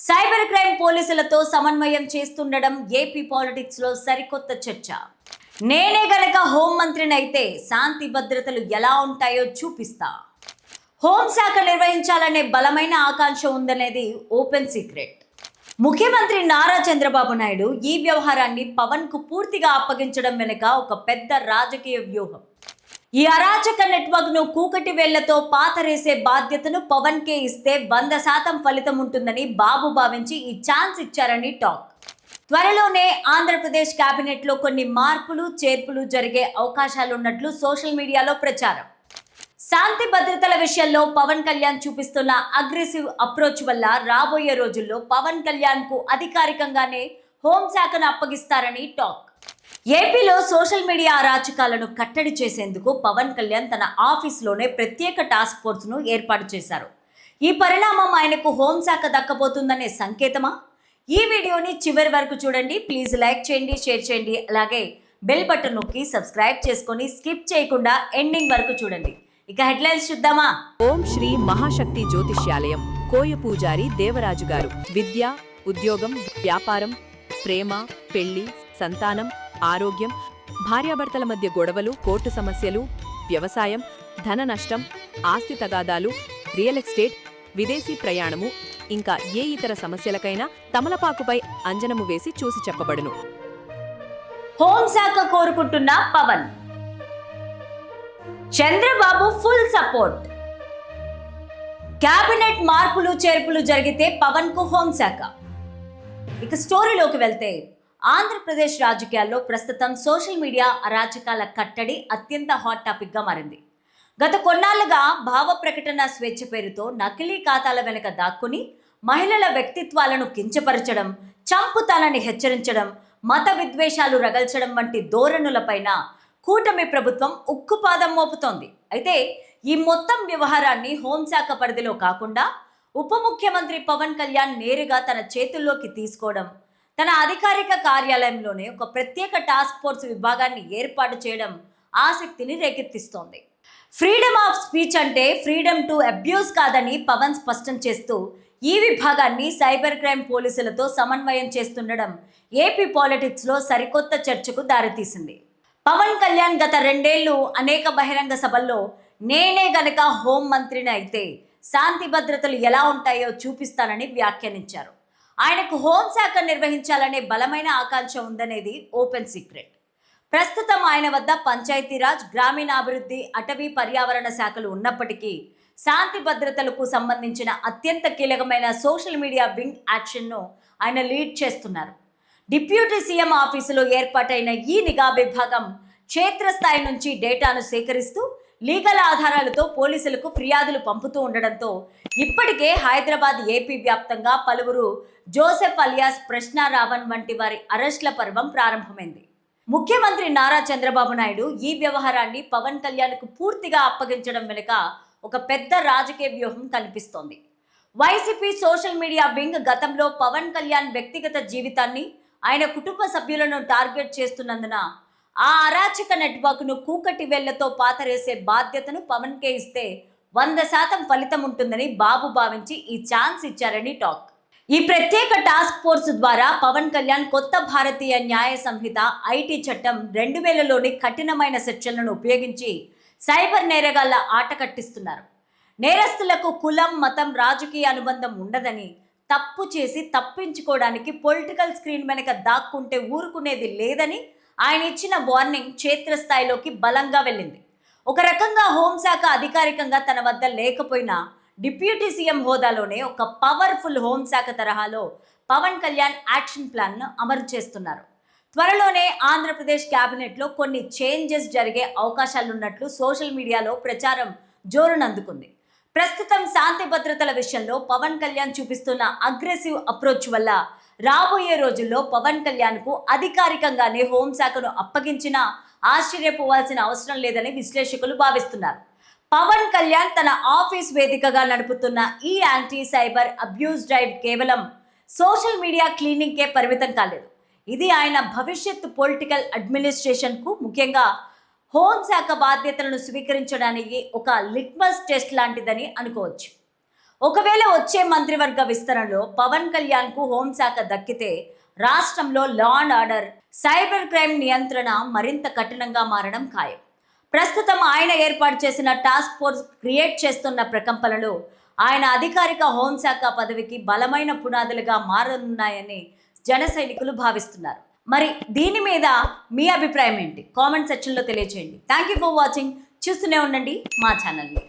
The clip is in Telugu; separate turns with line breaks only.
సైబర్ క్రైమ్ పోలీసులతో సమన్వయం చేస్తుండడం ఏపీ పాలిటిక్స్ లో సరికొత్త చర్చ. నేనే గనక హోంమంత్రినైతే శాంతి భద్రతలు ఎలా ఉంటాయో చూపిస్తా. హోంశాఖ నిర్వహించాలనే బలమైన ఆకాంక్ష ఉందనేది ఓపెన్ సీక్రెట్. ముఖ్యమంత్రి నారా చంద్రబాబు నాయుడు ఈ వ్యవహారాన్ని పవన్ కు పూర్తిగా అప్పగించడం వెనుక ఒక పెద్ద రాజకీయ వ్యూహం. ఈ అరాచక నెట్వర్క్ ను కూకటి వేళ్లతో పాతరేసే బాధ్యతను పవన్ కే ఇస్తే 100% ఫలితం ఉంటుందని బాబు భావించి ఈ ఛాన్స్ ఇచ్చారని టాక్. త్వరలోనే ఆంధ్రప్రదేశ్ కేబినెట్ లో కొన్ని మార్పులు చేర్పులు జరిగే అవకాశాలున్నట్లు సోషల్ మీడియాలో ప్రచారం. శాంతి భద్రతల విషయంలో పవన్ కళ్యాణ్ చూపిస్తున్న అగ్రెసివ్ అప్రోచ్ వల్ల రాబోయే రోజుల్లో పవన్ కళ్యాణ్ కు అధికారికంగానే హోంశాఖను అప్పగిస్తారని టాక్. ఏపీలో సోషల్ మీడియా అరాచకాలను కట్టడి చేసేందుకు పవన్ కళ్యాణ్ తన ఆఫీస్లోనే ప్రత్యేక టాస్క్ ఫోర్స్ను ఏర్పాటు చేశారు. ఈ పరిణామం ఆయనకు హోంశాఖ దక్కబోతుందనే సంకేతమా? ఈ వీడియోని చివరి వరకు చూడండి. ప్లీజ్ లైక్ చేయండి, షేర్ చేయండి, అలాగే బెల్ బటన్ నొక్కి సబ్స్క్రైబ్ చేసుకొని స్కిప్ చేయకుండా ఎండింగ్ వరకు చూడండి. ఇక హెడ్లైన్స్ చూద్దామా?
ఓం శ్రీ మహాశక్తి జ్యోతిష్యాలయం కోయ పూజారి దేవరాజు గారు. విద్య, ఉద్యోగం, వ్యాపారం, ప్రేమ, పెళ్లి, సంతానం, ఆరోగ్యం, భార్యాభర్తల మధ్య గొడవలు, కోర్టు సమస్యలు, వ్యవసాయం, ధన నష్టం, ఆస్తి తగాదాలు, రియల్ ఎస్టేట్, విదేశీ ప్రయాణము, ఇంకా ఏ ఇతర సమస్యలకైనా తమలపాకుపై అంజనము వేసి చూసి చెప్పబడును.
హోంశాఖ కోరుకుంటున్న Pawan, Chandrababu full support. Cabinet మార్పులు చేర్పులు జరిగితే పవన్ కు హోంశాఖ. ఇక స్టోరీలోకి వెళ్తే, ఆంధ్రప్రదేశ్ రాజకీయాల్లో ప్రస్తుతం సోషల్ మీడియా అరాచకాల కట్టడి అత్యంత హాట్ టాపిక్ గా మారింది. గత కొన్నాళ్లుగా భావ ప్రకటన స్వేచ్ఛ పేరుతో నకిలీ ఖాతాల వెనుక దాక్కుని మహిళల వ్యక్తిత్వాలను కించపరచడం, చంపుతానని హెచ్చరించడం, మత విద్వేషాలు రగల్చడం వంటి ధోరణులపైన కూటమి ప్రభుత్వం ఉక్కుపాదం మోపుతోంది. అయితే ఈ మొత్తం వ్యవహారాన్ని హోంశాఖ పరిధిలో కాకుండా ఉప ముఖ్యమంత్రి పవన్ కళ్యాణ్ నేరుగా తన చేతుల్లోకి తీసుకోవడం, తన అధికారిక కార్యాలయంలోనే ఒక ప్రత్యేక టాస్క్ ఫోర్స్ విభాగాన్ని ఏర్పాటు చేయడం ఆసక్తిని రేకెత్తిస్తోంది. ఫ్రీడమ్ ఆఫ్ స్పీచ్ అంటే ఫ్రీడమ్ టు అబ్యూస్ కాదని పవన్ స్పష్టం చేస్తూ ఈ విభాగాన్ని సైబర్ క్రైమ్ పోలీసులతో సమన్వయం చేస్తుండడం ఏపీ పాలిటిక్స్ లో సరికొత్త చర్చకు దారితీసింది. పవన్ కళ్యాణ్ గత 2 ఏళ్లు అనేక బహిరంగ సభల్లో నేనే గనక హోం మంత్రిని అయితే శాంతి భద్రతలు ఎలా ఉంటాయో చూపిస్తానని వ్యాఖ్యానించారు. ఆయనకు హోంశాఖ నిర్వహించాలనే బలమైన ఆకాంక్ష ఉందనేది ఓపెన్ సీక్రెట్. ప్రస్తుతం ఆయన వద్ద పంచాయతీరాజ్, గ్రామీణాభివృద్ధి, అటవీ, పర్యావరణ శాఖలు ఉన్నప్పటికీ శాంతి భద్రతలకు సంబంధించిన అత్యంత కీలకమైన సోషల్ మీడియా వింగ్ యాక్షన్ను ఆయన లీడ్ చేస్తున్నారు. డిప్యూటీ సీఎం ఆఫీసులో ఏర్పాటైన ఈ నిఘా విభాగం క్షేత్రస్థాయి నుంచి డేటాను సేకరిస్తూ లీగల్ ఆధారాలతో పోలీసులకు ఫిర్యాదులు పంపుతూ ఉండడంతో ఇప్పటికే హైదరాబాద్, ఏపీ వ్యాప్తంగా పలువురు జోసెఫ్ అలియాస్ ప్రశ్న రావణ్ వంటి వారి అరెస్టుల పర్వం ప్రారంభమైంది. ముఖ్యమంత్రి నారా చంద్రబాబు నాయుడు ఈ వ్యవహారాన్ని పవన్ కళ్యాణ్కు పూర్తిగా అప్పగించడం వెనుక ఒక పెద్ద రాజకీయ వ్యూహం కనిపిస్తోంది. వైసీపీ సోషల్ మీడియా వింగ్ గతంలో పవన్ కళ్యాణ్ వ్యక్తిగత జీవితాన్ని, ఆయన కుటుంబ సభ్యులను టార్గెట్ చేస్తున్నందున ఆ అరాచక నెట్వర్క్ ను కూకటి వేళ్లతో పాతరేసే బాధ్యతను పవన్ కే ఇస్తే 100% ఫలితం ఉంటుందని బాబు భావించి ఈ ఛాన్స్ ఇచ్చారని టాక్. ఈ ప్రత్యేక టాస్క్ ఫోర్స్ ద్వారా పవన్ కళ్యాణ్ కొత్త భారతీయ న్యాయ సంహిత, ఐటీ చట్టం 2000లోని కఠినమైన సెక్షన్లను ఉపయోగించి సైబర్ నేరగాళ్ల ఆట కట్టిస్తున్నారు. నేరస్తులకు కులం, మతం, రాజకీయ అనుబంధం ఉండదని, తప్పు చేసి తప్పించుకోవడానికి పొలిటికల్ స్క్రీన్ వెనక దాక్కుంటే ఊరుకునేది లేదని ఆయన ఇచ్చిన వార్నింగ్ క్షేత్రస్థాయిలోకి బలంగా వెళ్ళింది. ఒక రకంగా హోంశాఖ అధికారికంగా తన వద్ద లేకపోయినా డిప్యూటీ సీఎం హోదాలోనే ఒక పవర్ఫుల్ హోంశాఖ తరహాలో పవన్ కళ్యాణ్ యాక్షన్ ప్లాన్ను అమలు చేస్తున్నారు. త్వరలోనే ఆంధ్రప్రదేశ్ కేబినెట్లో కొన్ని చేంజెస్ జరిగే అవకాశాలున్నట్లు సోషల్ మీడియాలో ప్రచారం జోరునందుకుంది. ప్రస్తుతం శాంతి భద్రతల విషయంలో పవన్ కళ్యాణ్ చూపిస్తున్న అగ్రెసివ్ అప్రోచ్ వల్ల రాబోయే రోజుల్లో పవన్ కళ్యాణ్ కు అధికారికంగానే హోంశాఖను అప్పగించినా ఆశ్చర్యపోవాల్సిన అవసరం లేదని విశ్లేషకులు భావిస్తున్నారు. పవన్ కళ్యాణ్ తన ఆఫీస్ వేదికగా నడుపుతున్న ఈ యాంటీ సైబర్ అబ్యూస్ డ్రైవ్ కేవలం సోషల్ మీడియా క్లీనింగ్ కే పరిమితం కాలేదు. ఇది ఆయన భవిష్యత్తు పొలిటికల్ అడ్మినిస్ట్రేషన్ కు, ముఖ్యంగా హోంశాఖ బాధ్యతలను స్వీకరించడానికి ఒక లిట్మస్ టెస్ట్ లాంటిదని అనుకోవచ్చు. ఒకవేళ వచ్చే మంత్రివర్గ విస్తరణలో పవన్ కళ్యాణ్ కు హోంశాఖ దక్కితే రాష్ట్రంలో law and order, cyber crime నియంత్రణ మరింత కఠినంగా మారడం ఖాయం. ప్రస్తుతం ఆయన ఏర్పాటు చేసిన టాస్క్ ఫోర్స్ క్రియేట్ చేస్తున్న ప్రకంపనలు ఆయన అధికారిక హోంశాఖ పదవికి బలమైన పునాదులుగా మారనున్నాయని జన సైనికులు భావిస్తున్నారు. మరి దీని మీద మీ అభిప్రాయం ఏంటి? కామెంట్ సెక్షన్లో తెలియజేయండి. Thank you for watching. చూస్తూనే ఉండండి మా ఛానల్ని.